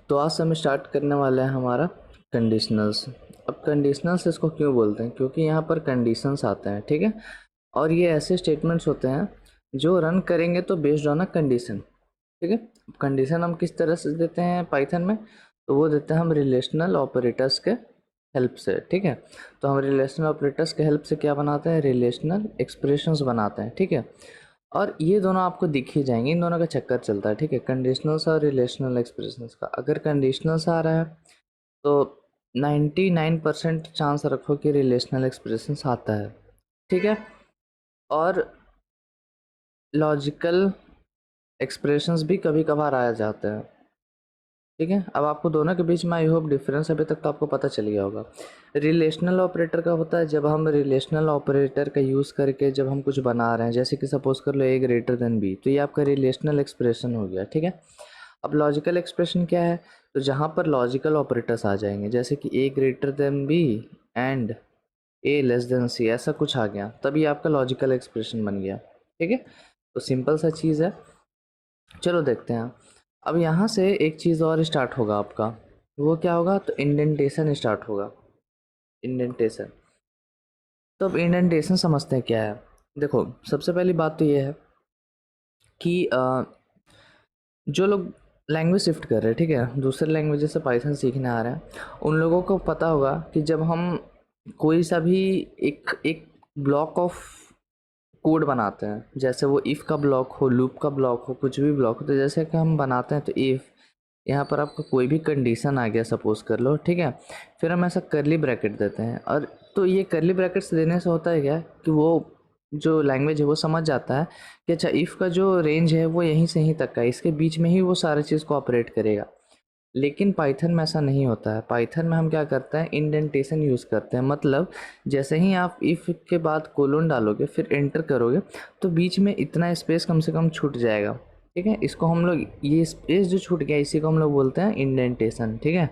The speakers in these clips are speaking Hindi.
तो आज से हम स्टार्ट करने वाले हैं हमारा कंडीशनल्स। अब कंडीशनल्स इसको क्यों बोलते हैं? क्योंकि यहाँ पर कंडीशंस आते हैं, ठीक है। और ये ऐसे स्टेटमेंट्स होते हैं जो रन करेंगे तो बेस्ड ऑन अ कंडीशन, ठीक है। कंडीशन हम किस तरह से देते हैं पाइथन में? तो वो देते हैं हम रिलेशनल ऑपरेटर्स के हेल्प से, ठीक है। तो हम रिलेशनल ऑपरेटर्स के हेल्प से क्या बनाते हैं? रिलेशनल एक्सप्रेशंस बनाते हैं, ठीक है। और ये दोनों आपको दिख ही जाएंगे, इन दोनों का चक्कर चलता है, ठीक है। कंडीशनल्स और रिलेशनल एक्सप्रेशंस का। अगर कंडीशनल्स आ रहा है तो 99% चांस रखो कि रिलेशनल एक्सप्रेशंस आता है, ठीक है। और लॉजिकल एक्सप्रेशंस भी कभी कभार आ जाते हैं, ठीक है। अब आपको दोनों के बीच में आई होप डिफरेंस अभी तक तो आपको पता चल गया होगा। रिलेशनल ऑपरेटर का होता है जब हम रिलेशनल ऑपरेटर का यूज़ करके जब हम कुछ बना रहे हैं, जैसे कि सपोज कर लो ए ग्रेटर देन बी, तो ये आपका रिलेशनल एक्सप्रेशन हो गया, ठीक है। अब लॉजिकल एक्सप्रेशन क्या है? तो जहाँ पर लॉजिकल ऑपरेटर्स आ जाएंगे, जैसे कि A greater then B and A less than C, ऐसा कुछ आ गया, तभी आपका लॉजिकल एक्सप्रेशन बन गया, ठीक है। तो सिंपल सा चीज़ है। चलो देखते हैं। अब यहाँ से एक चीज़ और स्टार्ट होगा आपका, वो क्या होगा? तो इंडेंटेशन स्टार्ट होगा, इंडेंटेशन। तो अब इंडेंटेशन समझते हैं क्या है। देखो, सबसे पहली बात तो ये है कि जो लोग लैंग्वेज शिफ्ट कर रहे हैं, ठीक है, दूसरे लैंग्वेज से पाइथन सीखने आ रहे हैं, उन लोगों को पता होगा कि जब हम कोई सा भी एक एक ब्लॉक ऑफ कोड बनाते हैं, जैसे वो इफ़ का ब्लॉक हो, लूप का ब्लॉक हो, कुछ भी ब्लॉक हो, तो जैसे कि हम बनाते हैं तो इफ़, यहाँ पर आपका कोई भी कंडीशन आ गया सपोज कर लो, ठीक है। फिर हम ऐसा करली ब्रैकेट देते हैं, और तो ये करली ब्रैकेट्स देने से होता है क्या कि वो जो लैंग्वेज है वो समझ जाता है कि अच्छा इफ़ का जो रेंज है वो यहीं से यहीं तक का है, इसके बीच में ही वो सारी चीज़ को ऑपरेट करेगा। लेकिन पाइथन में ऐसा नहीं होता है। पाइथन में हम क्या करते हैं? इंडेंटेशन यूज़ करते हैं। मतलब जैसे ही आप इफ़ के बाद कोलोन डालोगे फिर एंटर करोगे तो बीच में इतना स्पेस कम से कम छूट जाएगा, ठीक है। इसको हम लोग, ये स्पेस जो छूट गया इसी को हम लोग बोलते हैं इंडेंटेशन, ठीक है,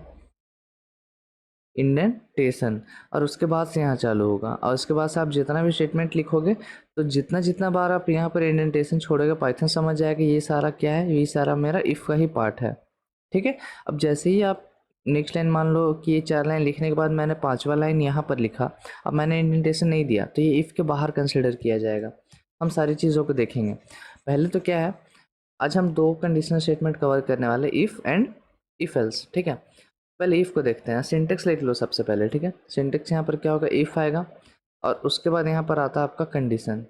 इंडेंटेशन। और उसके बाद से यहाँ चालू होगा, और उसके बाद से आप जितना भी स्टेटमेंट लिखोगे तो जितना जितना बार आप यहाँ पर इंडेंटेशन छोड़ोगे पाइथन समझ जाएगा ये सारा क्या है, ये सारा मेरा इफ़ का ही पार्ट है, ठीक है। अब जैसे ही आप नेक्स्ट लाइन, मान लो कि ये 4 लाइन लिखने के बाद मैंने 5वां लाइन यहाँ पर लिखा, अब मैंने इंडेंटेशन नहीं दिया तो ये इफ़ के बाहर कंसिडर किया जाएगा। हम सारी चीज़ों को देखेंगे। पहले तो क्या है, आज हम 2 कंडीशनल स्टेटमेंट कवर करने वाले, इफ़ एंड इफ़ एल्स, ठीक है। पहले इफ़ को देखते हैं। सिंटेक्स लिख लो सबसे पहले, ठीक है। सिंटेक्स यहाँ पर क्या होगा? इफ़ आएगा और उसके बाद यहाँ पर आता है आपका कंडीशन।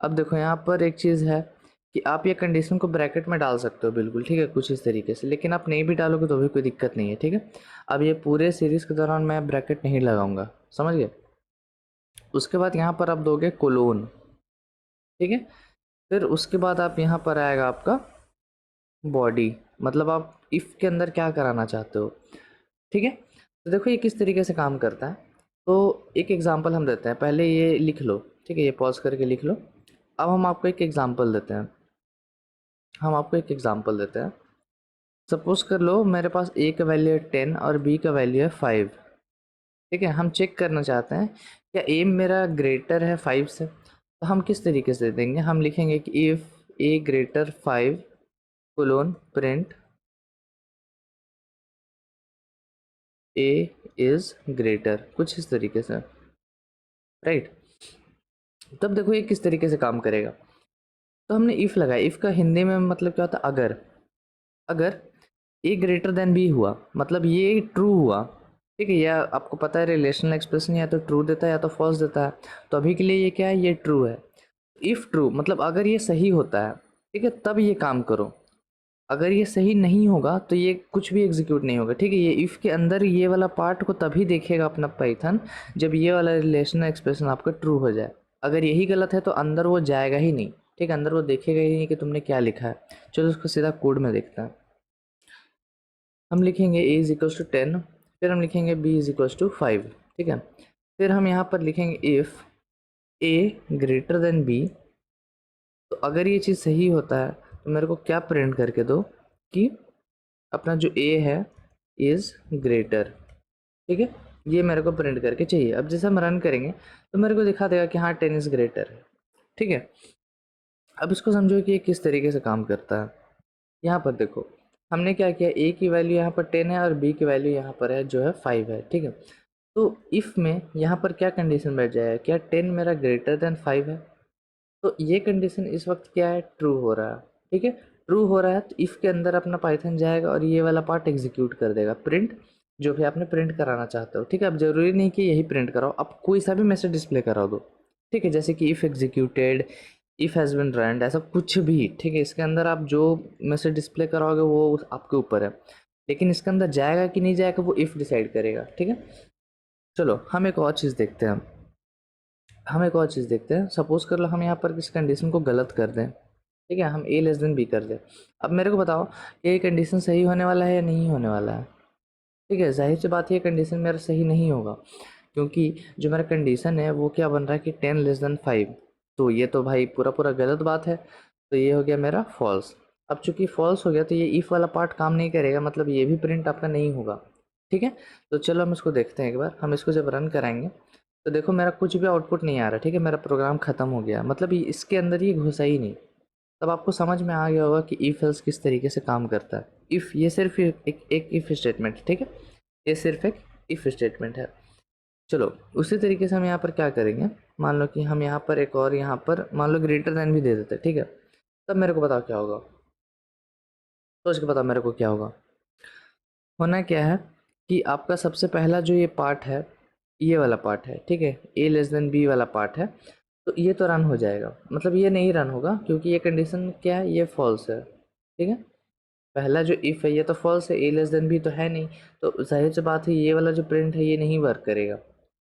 अब देखो यहाँ पर एक चीज़ है कि आप ये कंडीशन को ब्रैकेट में डाल सकते हो, बिल्कुल ठीक है, कुछ इस तरीके से, लेकिन आप नहीं भी डालोगे तो भी कोई दिक्कत नहीं है, ठीक है। अब ये पूरे सीरीज़ के दौरान मैं ब्रैकेट नहीं लगाऊंगा, समझ गए। उसके बाद यहाँ पर आप दोगे कोलोन, ठीक है। फिर उसके बाद आप यहाँ पर आएगा आपका बॉडी, मतलब आप इफ़ के अंदर क्या कराना चाहते हो, ठीक है। तो देखो ये किस तरीके से काम करता है। तो एक एग्जांपल हम देते हैं, पहले ये लिख लो, ठीक है, ये पॉज करके लिख लो। अब हम आपको एक एग्जांपल देते हैं, सपोज कर लो मेरे पास ए का वैल्यू है 10 और बी का वैल्यू है 5, ठीक है। हम चेक करना चाहते हैं क्या ए मेरा ग्रेटर है 5 से, तो हम किस तरीके से देंगे? हम लिखेंगे कि if A greater 5 colon print A is greater, कुछ इस तरीके से, राइट। तब देखो ये किस तरीके से काम करेगा। तो हमने इफ़ लगाया, इफ़ का हिंदी में मतलब क्या होता है? अगर। अगर ए ग्रेटर देन बी हुआ मतलब ये ट्रू हुआ, ठीक है। या आपको पता है रिलेशनल एक्सप्रेशन या तो ट्रू देता है या तो फॉल्स देता है, तो अभी के लिए ये क्या है? ये ट्रू है। इफ़ ट्रू मतलब अगर ये सही होता है, ठीक है, तब ये काम करो। अगर ये सही नहीं होगा तो ये कुछ भी एग्जीक्यूट नहीं होगा, ठीक है। ये इफ़ के अंदर ये वाला पार्ट को तभी देखेगा अपना पाइथन जब ये वाला रिलेशनल एक्सप्रेशन आपका ट्रू हो जाए। अगर यही गलत है तो अंदर वो जाएगा ही नहीं, ठीक है, अंदर वो देखेगा ही नहीं कि तुमने क्या लिखा है। चलो उसको सीधा कोड में देखते हैं। हम लिखेंगे a इज इक्वल्स टू 10, फिर हम लिखेंगे b इज इक्वल्स टू 5, ठीक है। फिर हम यहाँ पर लिखेंगे if a greater than b, तो अगर ये चीज़ सही होता है तो मेरे को क्या प्रिंट करके दो कि अपना जो a है इज़ ग्रेटर, ठीक है। ये मेरे को प्रिंट करके चाहिए। अब जैसे हम रन करेंगे तो मेरे को दिखा देगा कि हाँ 10 इज़ ग्रेटर है, ठीक है। अब इसको समझो कि ये किस तरीके से काम करता है। यहाँ पर देखो, हमने क्या किया, ए की वैल्यू यहाँ पर 10 है और बी की वैल्यू यहाँ पर है जो है 5 है, ठीक है। तो इफ़ में यहाँ पर क्या कंडीशन बैठ जाएगा, क्या 10 मेरा ग्रेटर देन 5 है, तो ये कंडीशन इस वक्त क्या है, ट्रू हो रहा है, ठीक है। ट्रू हो रहा है तो इफ़ के अंदर अपना पाइथन जाएगा और ये वाला पार्ट एग्जीक्यूट कर देगा, प्रिंट जो भी आपने प्रिंट कराना चाहते हो, ठीक है। अब जरूरी नहीं कि यही प्रिंट कराओ, आप कोई सा भी मैसेज डिस्प्ले करा दो, ठीक है। जैसे कि if executed, if has been run, ऐसा कुछ भी, ठीक है। इसके अंदर आप जो मैसेज डिस्प्ले कराओगे वो आपके ऊपर है, लेकिन इसके अंदर जाएगा कि नहीं जाएगा वो इफ़ डिसाइड करेगा, ठीक है। चलो हम एक और चीज़ देखते हैं, सपोज कर लो हम यहाँ पर किस कंडीशन को गलत कर दें, ठीक है, हम ए लेस देन बी कर दें। अब मेरे को बताओ कि ये कंडीशन सही होने वाला है या नहीं होने वाला है, ठीक है। जाहिर सी बात है ये कंडीशन मेरा सही नहीं होगा, क्योंकि जो मेरा कंडीशन है वो क्या बन रहा है कि 10 लेस देन 5, तो ये तो भाई पूरा पूरा गलत बात है, तो ये हो गया मेरा फॉल्स। अब चूंकि फॉल्स हो गया तो ये इफ़ वाला पार्ट काम नहीं करेगा, मतलब ये भी प्रिंट आपका नहीं होगा, ठीक है। तो चलो हम इसको देखते हैं एक बार, हम इसको जब रन कराएंगे तो देखो मेरा कुछ भी आउटपुट नहीं आ रहा, ठीक है, मेरा प्रोग्राम ख़त्म हो गया, मतलब इसके अंदर ये घुसा ही नहीं। तब आपको समझ में आ गया होगा कि इफ एल्स किस तरीके से काम करता है। इफ़ ये सिर्फ एक इफ स्टेटमेंट है, ठीक है, ये सिर्फ एक इफ स्टेटमेंट है। चलो उसी तरीके से हम यहाँ पर क्या करेंगे, मान लो कि हम यहाँ पर एक और यहाँ पर मान लो ग्रेटर देन भी दे देते हैं, ठीक है। तब मेरे को बताओ क्या होगा, सोच के बताओ मेरे को क्या होगा। होना क्या है कि आपका सबसे पहला जो ये पार्ट है, ये वाला पार्ट है, ठीक है, ए लेस देन बी वाला पार्ट है, तो ये तो रन हो जाएगा, मतलब ये नहीं रन होगा क्योंकि ये कंडीशन क्या है, ये फॉल्स है, ठीक है। पहला जो इफ़ है ये तो फॉल्स है, ए लेस देन बी तो है नहीं, तो जाहिर सी बात है ये वाला जो प्रिंट है ये नहीं वर्क करेगा,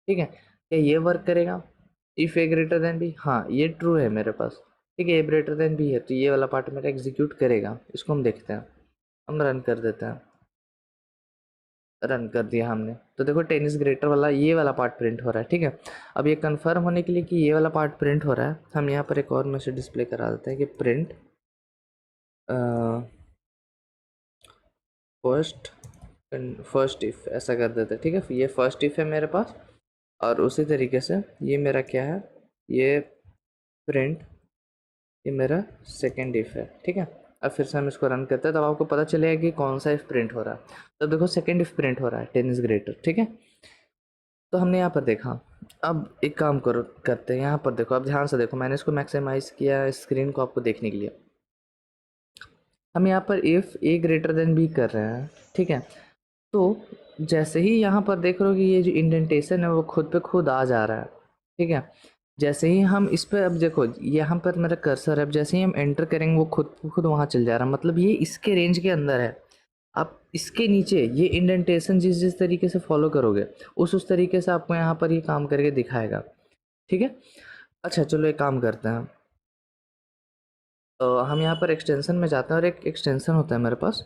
ठीक है। क्या ये वर्क करेगा, if A greater then B, हाँ ये ट्रू है मेरे पास, ठीक है, ए ग्रेटर देन बी है तो ये वाला पार्ट मेरा एग्जीक्यूट करेगा। इसको हम देखते हैं, हम रन कर देते हैं, रन कर दिया हमने, तो देखो टेनिस ग्रेटर वाला ये वाला पार्ट प्रिंट हो रहा है, ठीक है। अब ये कंफर्म होने के लिए कि ये वाला पार्ट प्रिंट हो रहा है, हम यहाँ पर एक और मैसेज डिस्प्ले करा देते हैं कि प्रिंट फर्स्ट इफ, ऐसा कर देते हैं, ठीक है। ये फर्स्ट इफ है मेरे पास, और उसी तरीके से ये मेरा क्या है, ये प्रिंट, ये मेरा सेकेंड इफ है, ठीक है। अब फिर से हम इसको रन करते हैं तब आपको पता चलेगा कि कौन सा इफ प्रिंट हो रहा है। तो देखो सेकेंड इफ प्रिंट हो रहा है, टेनिस ग्रेटर, ठीक है। तो हमने यहाँ पर देखा, अब एक काम करो करते हैं, यहाँ पर देखो, अब ध्यान से देखो, मैंने इसको मैक्सिमाइज किया स्क्रीन को आपको देखने के लिए। हम यहाँ पर if A greater then B कर रहे हैं, ठीक है। तो जैसे ही यहाँ पर देख रहे हो कि ये जो इंडेंटेशन है वो खुद पे खुद आ जा रहा है, ठीक है। जैसे ही हम इस पर, अब देखो यहाँ पर मेरा कर्सर है, अब जैसे ही हम एंटर करेंगे वो खुद खुद वहाँ चल जा रहा है, मतलब ये इसके रेंज के अंदर है। आप इसके नीचे ये इंडेंटेशन जिस जिस तरीके से फॉलो करोगे उस तरीके से आपको यहाँ पर ये काम करके दिखाएगा, ठीक है। अच्छा चलो एक काम करते हैं, हम यहाँ पर एक्सटेंशन में जाते हैं और एक एक्सटेंशन होता है मेरे पास,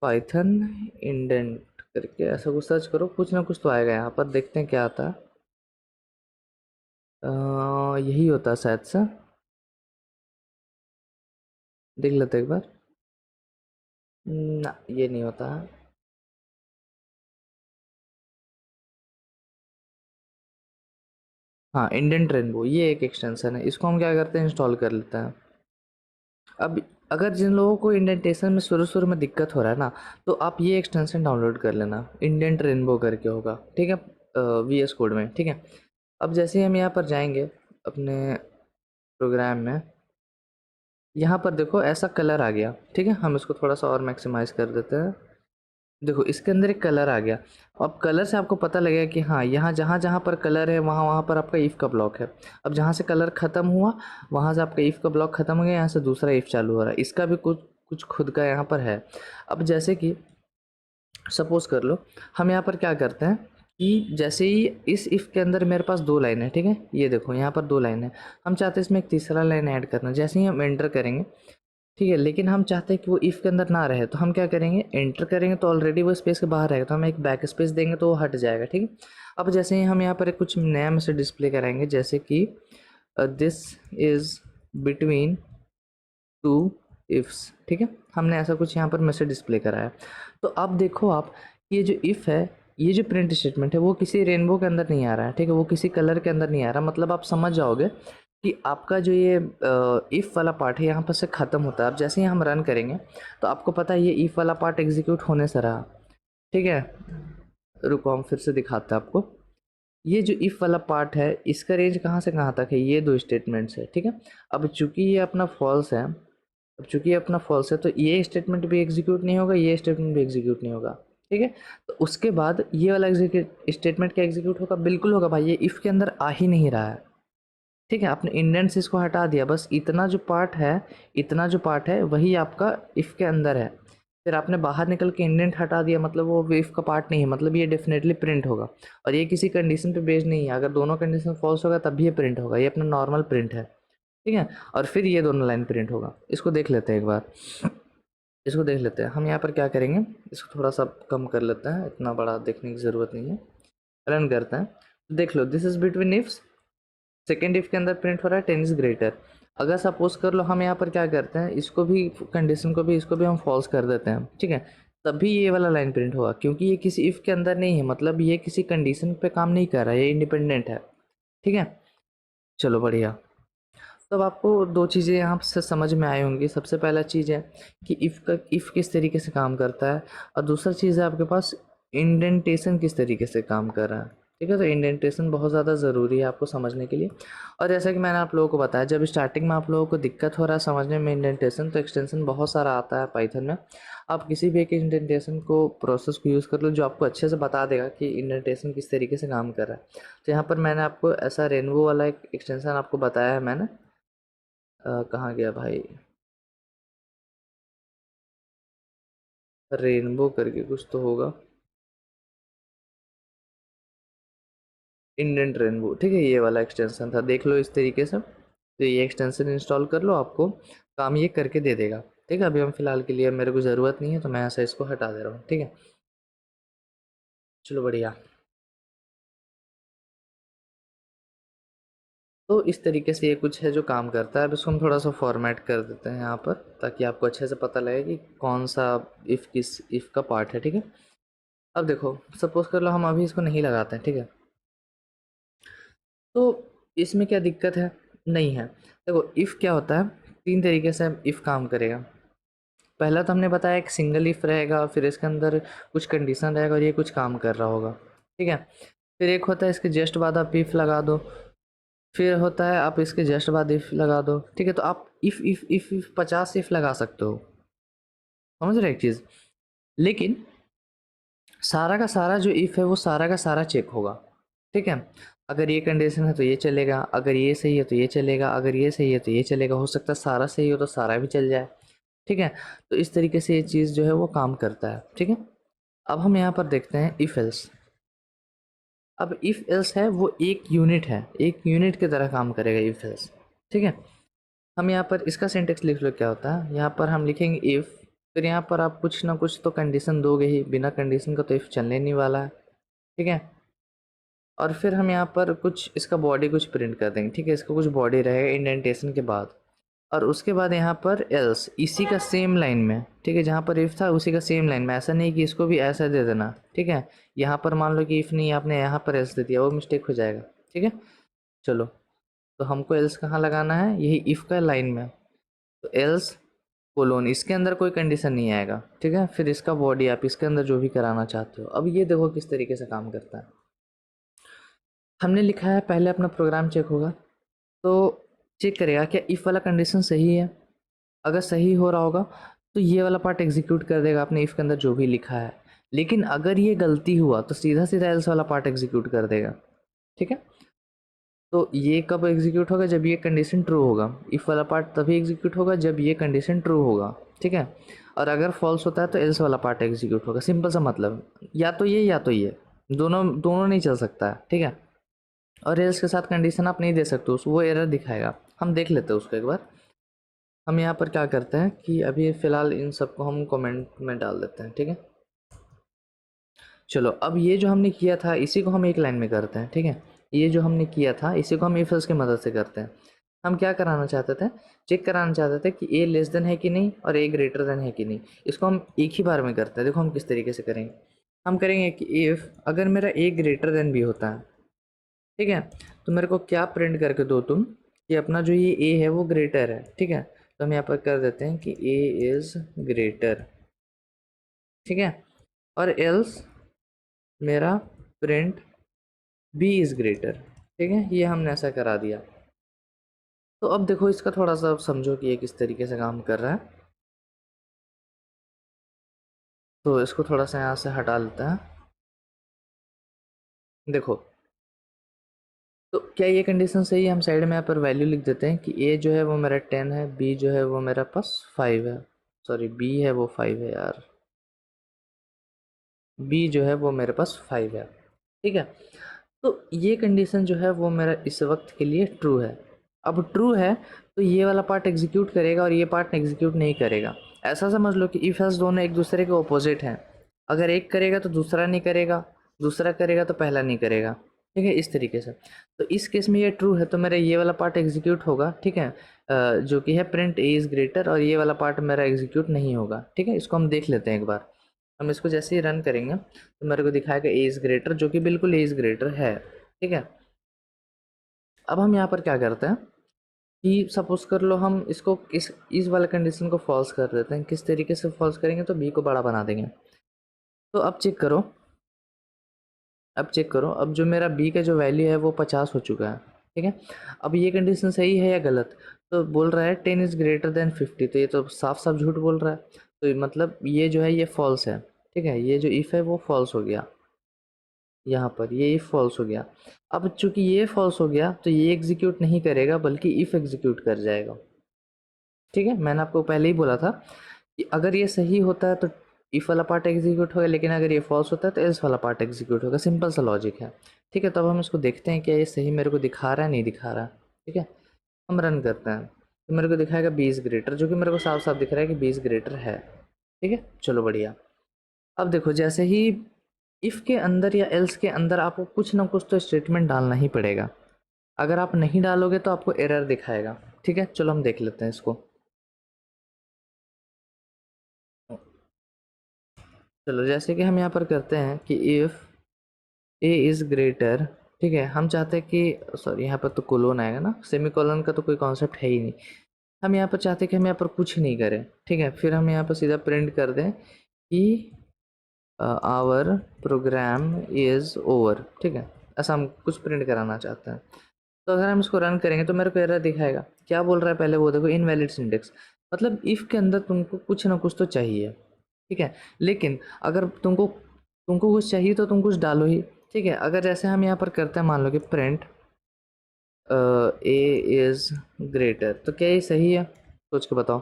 पाइथन इंडेंट करके, ऐसा कुछ सर्च करो, कुछ ना कुछ तो आएगा, यहाँ पर देखते हैं क्या आता है। यही होता है शायद से, देख लेते हैं एक बार। ना ये नहीं होता है, हाँ इंडेंट रेनबो, ये एक एक्सटेंशन है, इसको हम क्या करते हैं, इंस्टॉल कर लेते हैं। अब अगर जिन लोगों को इंडेंटेशन में शुरू शुरू में दिक्कत हो रहा है ना, तो आप ये एक्सटेंशन डाउनलोड कर लेना, इंडेंट रेनबो करके होगा, ठीक है, VS कोड में, ठीक है। अब जैसे ही हम यहाँ पर जाएंगे अपने प्रोग्राम में, यहाँ पर देखो ऐसा कलर आ गया, ठीक है। हम इसको थोड़ा सा और मैक्सिमाइज कर देते हैं, देखो इसके अंदर एक कलर आ गया। अब कलर से आपको पता लगेगा कि हाँ यहाँ जहाँ जहाँ पर कलर है वहाँ वहाँ पर आपका इफ़ का ब्लॉक है। अब जहाँ से कलर ख़त्म हुआ वहाँ से आपका इफ़ का ब्लॉक ख़त्म हो गया, यहाँ से दूसरा इफ़ चालू हो रहा है, इसका भी कुछ कुछ खुद का यहाँ पर है। अब जैसे कि सपोज़ कर लो हम यहाँ पर क्या करते हैं कि जैसे ही इस इफ़ के अंदर मेरे पास 2 लाइन है, ठीक है, ये देखो यहाँ पर 2 लाइन है, हम चाहते हैं इसमें एक तीसरा लाइन ऐड करना। जैसे ही हम एंटर करेंगे, ठीक है, लेकिन हम चाहते हैं कि वो इफ़ के अंदर ना रहे, तो हम क्या करेंगे, एंटर करेंगे तो ऑलरेडी वो स्पेस के बाहर रहेगा, तो हम एक बैक स्पेस देंगे तो वो हट जाएगा, ठीक है। अब जैसे ही हम यहाँ पर कुछ नया मैसेज डिस्प्ले कराएंगे, जैसे कि दिस इज़ बिटवीन 2 इफ्स, ठीक है, हमने ऐसा कुछ यहाँ पर मैसेज डिस्प्ले कराया। तो अब देखो आप, ये जो इफ़ है, ये जो प्रिंट स्टेटमेंट है वो किसी रेनबो के अंदर नहीं आ रहा है, ठीक है, वो किसी कलर के अंदर नहीं आ रहा, मतलब आप समझ जाओगे कि आपका जो ये इफ़ वाला पार्ट है यहाँ पर से ख़त्म होता है। अब जैसे ही हम रन करेंगे तो आपको पता है ये इफ़ वाला पार्ट एग्जीक्यूट होने से रहा, ठीक है। रुको हम फिर से दिखाते हैं आपको। ये जो इफ़ वाला पार्ट है इसका रेंज कहाँ से कहाँ तक है, ये दो स्टेटमेंट्स है, ठीक है। अब चूंकि ये अपना फॉल्स है, अब चूंकि ये अपना फॉल्स है तो ये स्टेटमेंट भी एग्जीक्यूट नहीं होगा, ये स्टेटमेंट भी एग्जीक्यूट नहीं होगा, ठीक है। तो उसके बाद ये वाला स्टेटमेंट क्या एग्जीक्यूट होगा, बिल्कुल होगा भाई, ये इफ़ के अंदर आ ही नहीं रहा है, ठीक है। आपने इंडेंट्स इसको हटा दिया, बस इतना जो पार्ट है, इतना जो पार्ट है वही आपका इफ़ के अंदर है। फिर आपने बाहर निकल के इंडेंट हटा दिया, मतलब वो इफ़ का पार्ट नहीं है, मतलब ये डेफिनेटली प्रिंट होगा। और ये किसी कंडीशन पे बेस्ड नहीं है, अगर दोनों कंडीशन फॉल्स होगा तब भी ये प्रिंट होगा, ये अपना नॉर्मल प्रिंट है, ठीक है। और फिर ये दोनों लाइन प्रिंट होगा। इसको देख लेते हैं एक बार, इसको देख लेते हैं। हम यहाँ पर क्या करेंगे, इसको थोड़ा सा कम कर लेते हैं, इतना बड़ा देखने की ज़रूरत नहीं है। रन करते हैं, देख लो, this is between ifs, second if के अंदर प्रिंट हो रहा है 10 इज ग्रेटर। अगर सपोज कर लो हम यहाँ पर क्या करते हैं, इसको भी कंडीशन को भी, इसको भी हम फॉल्स कर देते हैं, ठीक है। तभी ये वाला लाइन प्रिंट होगा, क्योंकि ये किसी इफ के अंदर नहीं है, मतलब ये किसी कंडीशन पे काम नहीं कर रहा है, ये इंडिपेंडेंट है, ठीक है। चलो बढ़िया। तब आपको दो चीज़ें यहाँ से समझ में आई होंगी। सबसे पहला चीज़ है कि इफ़ किस तरीके से काम करता है, और दूसरा चीज़ है आपके पास इंडेंटेशन किस तरीके से काम कर रहा है, ठीक है। तो इंडेंटेशन बहुत ज़्यादा ज़रूरी है आपको समझने के लिए। और जैसा कि मैंने आप लोगों को बताया, जब स्टार्टिंग में आप लोगों को दिक्कत हो रहा है समझने में इंडेंटेशन, तो एक्सटेंशन बहुत सारा आता है पाइथन में। आप किसी भी एक इंडेंटेशन को प्रोसेस को यूज़ कर लो जो आपको अच्छे से बता देगा कि इंडेंटेशन किस तरीके से काम कर रहा है। तो यहाँ पर मैंने आपको ऐसा रेनबो वाला एक एक्सटेंशन आपको बताया है मैंने। कहाँ गया भाई, रेनबो करके कुछ तो होगा, इंडेंट रेनबो, ठीक है। ये वाला एक्सटेंशन था, देख लो इस तरीके से। तो ये एक्सटेंशन इंस्टॉल कर लो, आपको काम ये करके दे देगा, ठीक है। अभी हम फिलहाल के लिए, मेरे को ज़रूरत नहीं है तो मैं ऐसा इसको हटा दे रहा हूँ, ठीक है। चलो बढ़िया। तो इस तरीके से ये कुछ है जो काम करता है। अब इसको हम थोड़ा सा फॉर्मेट कर देते हैं यहाँ पर, ताकि आपको अच्छे से पता लगे कि कौन सा इफ़ किस इफ़ का पार्ट है, ठीक है। अब देखो, सपोज कर लो हम अभी इसको नहीं लगाते हैं, ठीक है। तो इसमें क्या दिक्कत है, नहीं है। देखो इफ़ क्या होता है, तीन तरीके से इफ़ काम करेगा। पहला तो हमने बताया एक सिंगल इफ़ रहेगा, फिर इसके अंदर कुछ कंडीशन रहेगा और ये कुछ काम कर रहा होगा, ठीक है। फिर एक होता है इसके जस्ट बाद आप इफ़ लगा दो, फिर होता है आप इसके जस्ट बाद इफ़ लगा दो, ठीक है। तो आप इफ़ 50 इफ़ लगा सकते हो, समझ रहे एक चीज़। लेकिन सारा का सारा जो इफ़ है वो सारा का सारा चेक होगा, ठीक है। अगर ये कंडीशन है तो ये चलेगा, अगर ये सही है तो ये चलेगा, अगर ये सही है तो ये चलेगा, हो सकता है सारा सही हो तो सारा भी चल जाए, ठीक है। तो इस तरीके से ये चीज़ जो है वो काम करता है, ठीक है। अब हम यहाँ पर देखते हैं इफ़ एल्स। अब इफ़ एल्स है वो एक यूनिट है, एक यूनिट की तरह काम करेगा इफ़ एल्स, ठीक है। हम यहाँ पर इसका सिंटेक्स लिख लो क्या होता है। यहाँ पर हम लिखेंगे इफ़, फिर यहाँ पर आप कुछ ना कुछ तो कंडीशन दोगे ही, बिना कंडीशन का तो इफ़ चलने नहीं वाला है, ठीक है। और फिर हम यहाँ पर कुछ इसका बॉडी कुछ प्रिंट कर देंगे, ठीक है। इसका कुछ बॉडी रहेगा इंडेंटेशन के बाद, और उसके बाद यहाँ पर एल्स इसी का सेम लाइन में, ठीक है। जहाँ पर इफ़ था उसी का सेम लाइन में, ऐसा नहीं कि इसको भी ऐसा दे देना, ठीक है। यहाँ पर मान लो कि इफ़ नहीं, आपने यहाँ पर एल्स दे दिया, वो मिस्टेक हो जाएगा, ठीक है। चलो, तो हमको एल्स कहाँ लगाना है, यही इफ़ का लाइन में। तो एल्स कोलोन, इसके अंदर कोई कंडीशन नहीं आएगा, ठीक है। फिर इसका बॉडी आप इसके अंदर जो भी कराना चाहते हो। अब ये देखो किस तरीके से काम करता है। हमने लिखा है पहले अपना प्रोग्राम चेक होगा, तो चेक करेगा क्या इफ़ वाला कंडीशन सही है। अगर सही हो रहा होगा तो ये वाला पार्ट एग्जीक्यूट कर देगा आपने इफ़ के अंदर जो भी लिखा है। लेकिन अगर ये गलती हुआ तो सीधा सीधा एल्स वाला पार्ट एग्जीक्यूट कर देगा, ठीक है। तो ये कब एग्जीक्यूट होगा, जब ये कंडीशन ट्रू होगा। इफ़ वाला पार्ट तभी एग्जीक्यूट होगा जब ये कंडीशन ट्रू होगा, ठीक है। और अगर फॉल्स होता है तो एल्स वाला पार्ट एग्जीक्यूट होगा। सिंपल सा मतलब, या तो ये या तो ये, दोनों दोनों नहीं चल सकता है, ठीक है। और एल्स के साथ कंडीशन आप नहीं दे सकते, उसको वो एरर दिखाएगा। हम देख लेते हैं उसको एक बार। हम यहाँ पर क्या करते हैं कि अभी फ़िलहाल इन सबको हम कमेंट में डाल देते हैं, ठीक है। चलो, अब ये जो हमने किया था इसी को हम एक लाइन में करते हैं, ठीक है। ये जो हमने किया था इसी को हम इफ एल्स की मदद से करते हैं। हम क्या कराना चाहते थे, चेक कराना चाहते थे कि ए लेस देन है कि नहीं और ए ग्रेटर देन है कि नहीं। इसको हम एक ही बार में करते हैं। देखो हम किस तरीके से करेंगे। हम करेंगे कि इफ़ अगर मेरा ए ग्रेटर देन भी होता है, ठीक है, तो मेरे को क्या प्रिंट करके दो तुम, कि अपना जो ये ए है वो ग्रेटर है, ठीक है। तो हम यहाँ पर कर देते हैं कि ए इज़ ग्रेटर, ठीक है। और एल्स मेरा प्रिंट बी इज़ ग्रेटर, ठीक है। ये हमने ऐसा करा दिया। तो अब देखो इसका थोड़ा सा समझो कि ये किस तरीके से काम कर रहा है। तो इसको थोड़ा सा यहाँ से हटा लेते हैं। देखो, तो क्या ये कंडीशन सही है? हम साइड में यहाँ पर वैल्यू लिख देते हैं कि ए जो है वो मेरा 10 है, बी जो है वो मेरा पास 5 है, सॉरी बी है वो 5 है यार, बी जो है वो मेरे पास 5 है, ठीक है। तो ये कंडीशन जो है वो मेरा इस वक्त के लिए ट्रू है। अब ट्रू है तो ये वाला पार्ट एग्जीक्यूट करेगा और ये पार्ट एग्जीक्यूट नहीं करेगा। ऐसा समझ लो कि इफ एल्स दोनों एक दूसरे के ऑपोजिट हैं। अगर एक करेगा तो दूसरा नहीं करेगा, दूसरा करेगा तो पहला नहीं करेगा, ठीक है, इस तरीके से। तो इस केस में ये ट्रू है तो मेरा ये वाला पार्ट एग्जीक्यूट होगा, ठीक है, जो कि है प्रिंट ए इज़ ग्रेटर, और ये वाला पार्ट मेरा एग्जीक्यूट नहीं होगा, ठीक है। इसको हम देख लेते हैं एक बार। हम इसको जैसे ही रन करेंगे तो मेरे को दिखाएगा ए इज़ ग्रेटर, जो कि बिल्कुल ए इज़ ग्रेटर है, ठीक है। अब हम यहाँ पर क्या करते हैं कि सपोज कर लो हम इसको इस वाले कंडीशन को फॉल्स कर देते हैं। किस तरीके से फॉल्स करेंगे? तो बी को बड़ा बना देंगे। तो अब चेक करो, अब जो मेरा बी का जो वैल्यू है वो 50 हो चुका है, ठीक है। अब ये कंडीशन सही है या गलत? तो बोल रहा है 10 इज़ ग्रेटर देन 50, तो ये तो साफ साफ झूठ बोल रहा है। तो मतलब ये जो है ये फॉल्स है, ठीक है। ये जो इफ़ है वो फॉल्स हो गया, यहाँ पर ये इफ फॉल्स हो गया। अब चूंकि ये फॉल्स हो गया तो ये एग्जीक्यूट नहीं करेगा बल्कि इफ एग्जीक्यूट कर जाएगा, ठीक है। मैंने आपको पहले ही बोला था कि अगर ये सही होता है तो इफ वाला पार्ट एग्जीक्यूट होगा, लेकिन अगर ये फॉल्स होता है तो एल्स वाला पार्ट एग्जीक्यूट होगा। सिंपल सा लॉजिक है, ठीक है। तब हम इसको देखते हैं क्या ये सही मेरे को दिखा रहा है, नहीं दिखा रहा, ठीक है। हम रन करते हैं तो मेरे को दिखाएगा 20 ग्रेटर, जो कि मेरे को साफ साफ दिख रहा है कि 20 ग्रेटर है, ठीक है। चलो बढ़िया। अब देखो, जैसे ही इफ़ के अंदर या एल्स के अंदर आपको कुछ ना कुछ तो स्टेटमेंट डालना ही पड़ेगा। अगर आप नहीं डालोगे तो आपको एरर दिखाएगा, ठीक है। चलो हम देख लेते हैं इसको। चलो जैसे कि हम यहाँ पर करते हैं कि इफ़ ए इज़ ग्रेटर, ठीक है। हम चाहते हैं कि सॉरी यहाँ पर तो कोलोन आएगा ना, सेमी कोलन का तो कोई कॉन्सेप्ट है ही नहीं। हम यहाँ पर चाहते हैं कि हम यहाँ पर कुछ नहीं करें, ठीक है। फिर हम यहाँ पर सीधा प्रिंट कर दें कि आवर प्रोग्राम इज़ ओवर, ठीक है। ऐसा हम कुछ प्रिंट कराना चाहते हैं। तो अगर हम इसको रन करेंगे तो मेरे को एरर दिखाएगा। क्या बोल रहा है पहले वो देखो, इनवैलिड सिंटेक्स। मतलब इफ़ के अंदर तुमको कुछ ना कुछ तो चाहिए, ठीक है। लेकिन अगर तुमको तुमको कुछ चाहिए तो तुम कुछ डालो ही, ठीक है। अगर जैसे हम यहाँ पर करते हैं, मान लो कि प्रिंट ए इज़ ग्रेटर, तो क्या ये सही है? सोच के बताओ,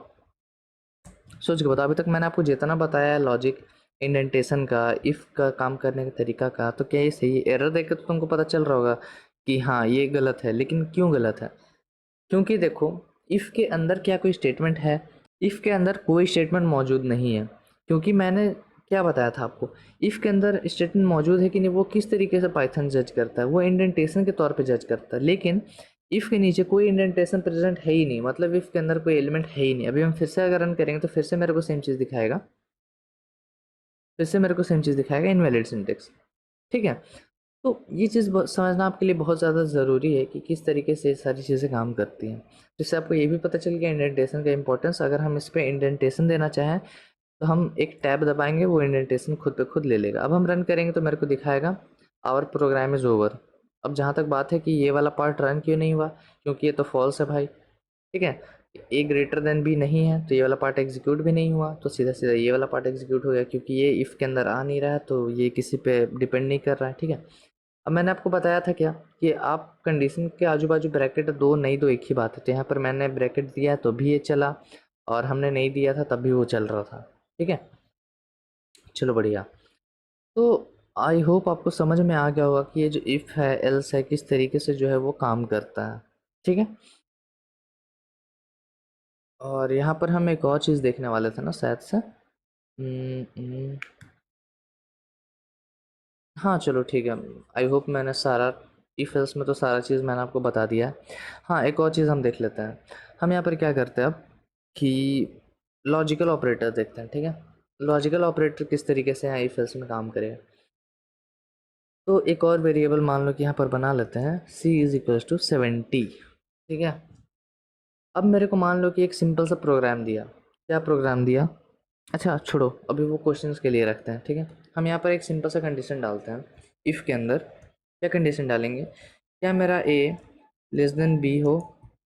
सोच के बताओ। अभी तक मैंने आपको जितना बताया है लॉजिक इंडेंटेशन का, इफ़ का काम करने का तरीका का, तो क्या ये सही है? एरर देख के तो तुमको पता चल रहा होगा कि हाँ ये गलत है। लेकिन क्यों गलत है? क्योंकि देखो, इफ़ के अंदर क्या कोई स्टेटमेंट है? इफ़ के अंदर कोई स्टेटमेंट मौजूद नहीं है। क्योंकि मैंने क्या बताया था आपको, इफ़ के अंदर स्टेटमेंट मौजूद है कि नहीं वो किस तरीके से पाइथन जज करता है, वो इंडेंटेशन के तौर पे जज करता है। लेकिन इफ़ के नीचे कोई इंडेंटेशन प्रेजेंट है ही नहीं, मतलब इफ़ के अंदर कोई एलिमेंट है ही नहीं। अभी हम फिर से अगर रन करेंगे तो फिर से मेरे को सेम चीज़ दिखाएगा, इनवैलिड सिंटेक्स, ठीक है। तो ये चीज़ समझना आपके लिए बहुत ज़्यादा ज़रूरी है कि किस तरीके से सारी चीज़ें काम करती हैं। जिससे आपको ये भी पता चल गया इंडेंटेशन का इंपॉर्टेंस। अगर हम इस पे इंडेंटेशन देना चाहें तो हम एक टैब दबाएंगे, वो इंडेंटेशन खुद पे खुद ले लेगा। अब हम रन करेंगे तो मेरे को दिखाएगा आवर प्रोग्राम इज़ ओवर। अब जहाँ तक बात है कि ये वाला पार्ट रन क्यों नहीं हुआ, क्योंकि ये तो फॉल्स है भाई, ठीक है। ए ग्रेटर देन बी नहीं है तो ये वाला पार्ट एग्जीक्यूट भी नहीं हुआ, तो सीधा सीधा ये वाला पार्ट एग्जीक्यूट हो गया, क्योंकि ये इफ़ के अंदर आ नहीं रहा है तो ये किसी पे डिपेंड नहीं कर रहा है, ठीक है। अब मैंने आपको बताया था क्या कि आप कंडीशन के आजू बाजू ब्रैकेट दो नहीं, दो एक ही बात है। तो यहाँ पर मैंने ब्रैकेट दिया है तो भी ये चला, और हमने नहीं दिया था तब भी वो चल रहा था, ठीक है। चलो बढ़िया। तो आई होप आपको समझ में आ गया होगा कि ये जो इफ़ है, एल्स है, किस तरीके से जो है वो काम करता है, ठीक है। और यहाँ पर हम एक और चीज़ देखने वाले थे ना शायद से। हाँ चलो ठीक है। आई होप मैंने सारा इफ एल्स में तो सारा चीज़ मैंने आपको बता दिया है। हाँ एक और चीज़ हम देख लेते हैं। हम यहाँ पर क्या करते हैं अब कि लॉजिकल ऑपरेटर देखते हैं, ठीक है। लॉजिकल ऑपरेटर किस तरीके से यहाँ इफ एल्स में काम करेगा। तो एक और वेरिएबल मान लो कि यहाँ पर बना लेते हैं c इज़ इक्वल्स टू 70, ठीक है। अब मेरे को मान लो कि एक सिंपल सा प्रोग्राम दिया। क्या प्रोग्राम दिया? अच्छा छोड़ो, अभी वो क्वेश्चंस के लिए रखते हैं, ठीक है। हम यहाँ पर एक सिंपल सा कंडीशन डालते हैं। इफ़ के अंदर क्या कंडीशन डालेंगे? क्या मेरा ए लेस देन बी हो,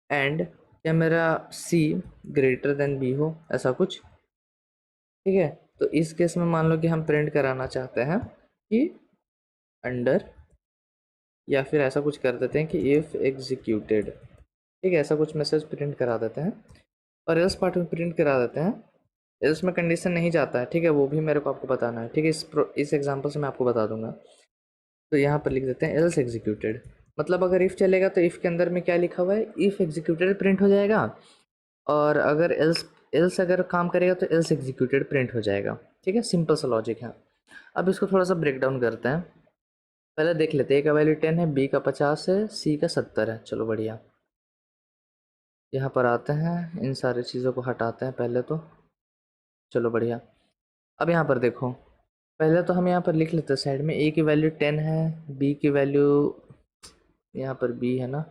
एंड क्या मेरा सी ग्रेटर देन बी हो, ऐसा कुछ, ठीक है। तो इस केस में मान लो कि हम प्रिंट कराना चाहते हैं कि अंडर, या फिर ऐसा कुछ कर देते हैं कि इफ़ एग्जीक्यूटेड, ठीक है, ऐसा कुछ मैसेज प्रिंट करा देते हैं। और एल्स पार्ट में प्रिंट करा देते हैं। एल्स में कंडीशन नहीं जाता है, ठीक है, वो भी मेरे को आपको बताना है, ठीक है। इस एग्जांपल से मैं आपको बता दूंगा। तो यहाँ पर लिख देते हैं एल्स एग्जीक्यूटेड, मतलब अगर इफ़ चलेगा तो इफ़ के अंदर में क्या लिखा हुआ है, इफ़ एग्जीक्यूटेड प्रिंट हो जाएगा। और अगर एल्स एल्स अगर काम करेगा तो एल्स एग्जीक्यूटेड प्रिंट हो जाएगा, ठीक है। सिंपल सा लॉजिक है। अब इसको थोड़ा सा ब्रेक डाउन करते हैं। पहले देख लेते हैं, ए का वैल्यू 10 है, बी का 50 है, सी का 70 है। चलो बढ़िया। यहाँ पर आते हैं, इन सारी चीज़ों को हटाते हैं पहले तो। चलो बढ़िया। अब यहाँ पर देखो, पहले तो हम यहाँ पर लिख लेते हैं साइड में, ए की वैल्यू 10 है, बी की वैल्यू, यहाँ पर बी है ना,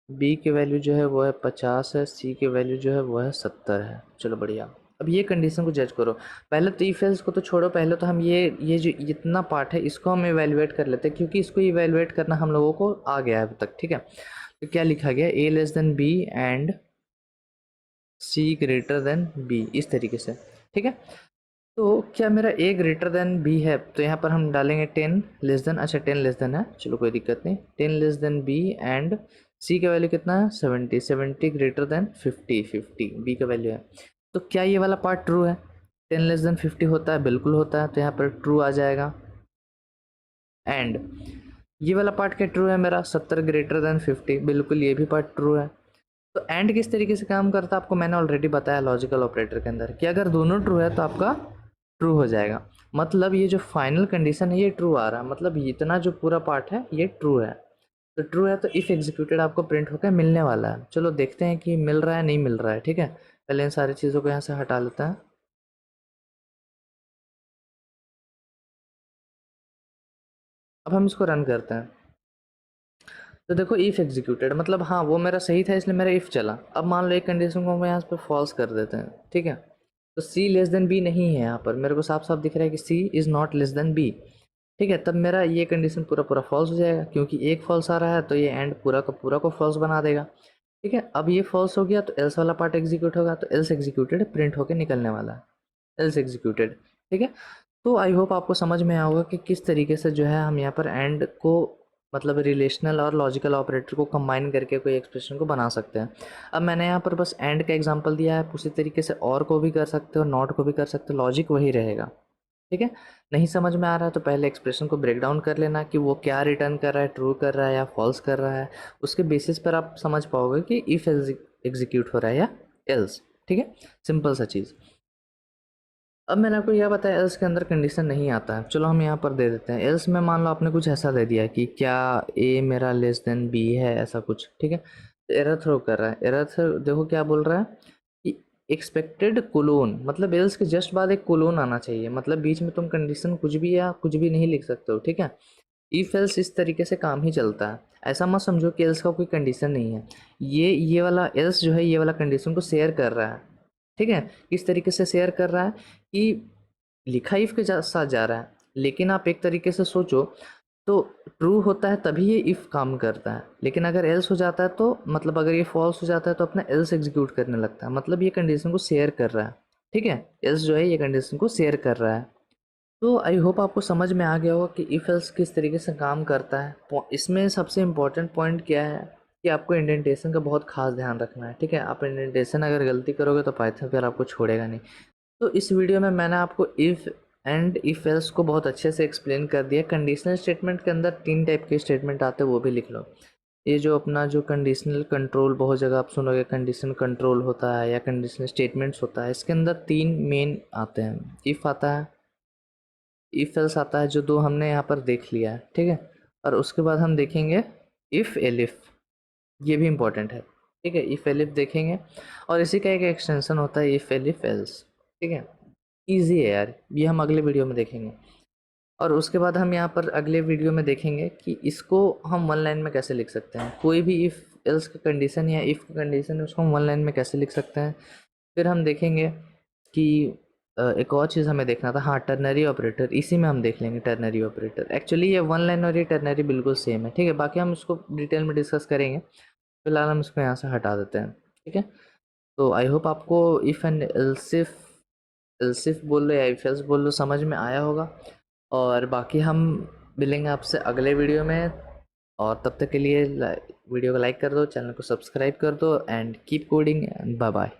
बी की वैल्यू जो है वो है 50 है, सी की वैल्यू जो है वो है 70 है। चलो बढ़िया। अब ये कंडीशन को जज करो। पहले तो इफ एल्स को तो छोड़ो, पहले तो हम ये जो इतना पार्ट है इसको हम इवेलुएट कर लेते हैं, क्योंकि इसको इवेलुएट करना हम लोगों को आ गया है अब तक, ठीक है। तो क्या लिखा गया, A less than B and C greater then B, इस तरीके से, ठीक है। तो क्या मेरा ए ग्रेटर देन बी है, तो यहाँ पर हम डालेंगे 10 लेस देन, अच्छा 10 लेस देन है, चलो कोई दिक्कत नहीं, 10 लेस देन बी एंड सी का वैल्यू कितना है, 70, 70 ग्रेटर देन 50, 50 बी का वैल्यू है। तो क्या ये वाला पार्ट ट्रू है? 10 लेस देन 50 होता है, बिल्कुल होता है, तो यहाँ पर ट्रू आ जाएगा। एंड ये वाला पार्ट क्या ट्रू है मेरा, 70 ग्रेटर देन 50, बिल्कुल ये भी पार्ट ट्रू है। तो एंड किस तरीके से काम करता है आपको मैंने ऑलरेडी बताया लॉजिकल ऑपरेटर के अंदर, कि अगर दोनों ट्रू है तो आपका ट्रू हो जाएगा। मतलब ये जो फाइनल कंडीशन है ये ट्रू आ रहा है, मतलब इतना जो पूरा पार्ट है ये ट्रू है। तो ट्रू है तो इफ़ एग्जीक्यूटेड आपको प्रिंट होकर मिलने वाला है। चलो देखते हैं कि मिल रहा है नहीं मिल रहा है, ठीक है। पहले इन सारी चीज़ों को यहाँ से हटा लेते हैं। अब हम इसको रन करते हैं। तो देखो इफ़ एग्जीक्यूटेड, मतलब हाँ वो मेरा सही था इसलिए मेरा इफ़ चला। अब मान लो एक कंडीशन को हम यहाँ पे फॉल्स कर देते हैं, ठीक है। तो सी लेस देन बी नहीं है, यहाँ पर मेरे को साफ साफ दिख रहा है कि C is not less than B, ठीक है। तब मेरा ये कंडीशन पूरा पूरा फॉल्स हो जाएगा, क्योंकि एक फॉल्स आ रहा है तो ये एंड पूरा का पूरा को फॉल्स बना देगा, ठीक है। अब ये फॉल्स हो गया तो एल्स वाला पार्ट एग्जीक्यूट होगा, तो एल्स एग्जीक्यूटेड प्रिंट होकर निकलने वाला है, एल्स एग्जीक्यूटेड, ठीक है। तो आई होप आपको समझ में आया होगा कि किस तरीके से जो है हम यहाँ पर एंड को, मतलब रिलेशनल और लॉजिकल ऑपरेटर को कंबाइन करके कोई एक्सप्रेशन को बना सकते हैं। अब मैंने यहाँ पर बस एंड का एग्जांपल दिया है, उसी तरीके से और को भी कर सकते हो, नॉट को भी कर सकते हो, लॉजिक वही रहेगा, ठीक है। नहीं समझ में आ रहा है तो पहले एक्सप्रेशन को ब्रेक डाउन कर लेना कि वो क्या रिटर्न कर रहा है, ट्रू कर रहा है या फॉल्स कर रहा है। उसके बेसिस पर आप समझ पाओगे कि इफ़ एग्जीक्यूट हो रहा है या एल्स, ठीक है। सिंपल सा चीज़। अब मैंने आपको यह बताया एल्स के अंदर कंडीशन नहीं आता है, चलो हम यहाँ पर दे देते हैं। एल्स में मान लो आपने कुछ ऐसा दे दिया कि क्या ए मेरा लेस देन बी है, ऐसा कुछ, ठीक है। तो एरर थ्रो कर रहा है, एरर थ्रो देखो क्या बोल रहा है कि एक्सपेक्टेड कोलोन, मतलब एल्स के जस्ट बाद एक कोलोन आना चाहिए, मतलब बीच में तुम कंडीशन कुछ भी या कुछ भी नहीं लिख सकते हो, ठीक है। इफ एल्स इस तरीके से काम ही चलता है, ऐसा मत समझो कि एल्स का कोई कंडीशन नहीं है। ये वाला एल्स जो है ये वाला कंडीशन को शेयर कर रहा है, ठीक है। किस तरीके से शेयर कर रहा है कि लिखा इफ के साथ जा रहा है, लेकिन आप एक तरीके से सोचो तो ट्रू होता है तभी ये इफ काम करता है, लेकिन अगर एल्स हो जाता है तो, मतलब अगर ये फॉल्स हो जाता है तो अपना एल्स एग्जीक्यूट करने लगता है, मतलब ये कंडीशन को शेयर कर रहा है, ठीक है। एल्स जो है ये कंडीशन को शेयर कर रहा है। तो आई होप आपको समझ में आ गया होगा कि इफ एल्स किस तरीके से काम करता है। इसमें सबसे इम्पोर्टेंट पॉइंट क्या है कि आपको इंडेंटेशन का बहुत खास ध्यान रखना है, ठीक है। आप इंडेंटेशन अगर गलती करोगे तो पाइथन फिर आपको छोड़ेगा नहीं। तो इस वीडियो में मैंने आपको इफ़ एंड इफ एल्स को बहुत अच्छे से एक्सप्लेन कर दिया। कंडीशनल स्टेटमेंट के अंदर 3 टाइप के स्टेटमेंट आते हैं, वो भी लिख लो। ये जो अपना जो कंडीशनल कंट्रोल, बहुत जगह आप सुनोगे कंडीशनल कंट्रोल होता है या कंडीशनल स्टेटमेंट्स होता है, इसके अंदर 3 मेन आते हैं। इफ़ आता है, इफ एल्स आता है, जो 2 हमने यहाँ पर देख लिया है, ठीक है। और उसके बाद हम देखेंगे इफ़ एलिफ, ये भी इम्पोर्टेंट है, ठीक है। इफ़ एलिफ देखेंगे, और इसी का एक एक्सटेंशन होता है इफ़ एलिफ एल्स, ठीक है। ईजी है यार, ये हम अगले वीडियो में देखेंगे। और उसके बाद हम यहाँ पर अगले वीडियो में देखेंगे कि इसको हम वन लाइन में कैसे लिख सकते हैं। कोई भी इफ़ एल्स का कंडीशन या इफ़ का कंडीशन है उसको हम वन लाइन में कैसे लिख सकते हैं। फिर हम देखेंगे कि एक और चीज़ हमें देखना था, हाँ टर्नरी ऑपरेटर, इसी में हम देख लेंगे टर्नरी ऑपरेटर। एक्चुअली ये वन लाइन और ये टर्नरी बिल्कुल सेम है, ठीक है। बाकी हम इसको डिटेल में डिस्कस करेंगे, फिलहाल हम इसको यहाँ से हटा देते हैं, ठीक है। तो आई होप आपको इफ़ एंड एल्सिफ बोल लो या इफ एल्स बोल लो समझ में आया होगा। और बाकी हम मिलेंगे आपसे अगले वीडियो में, और तब तक के लिए वीडियो को लाइक कर दो, चैनल को सब्सक्राइब कर दो, and keep coding and bye bye.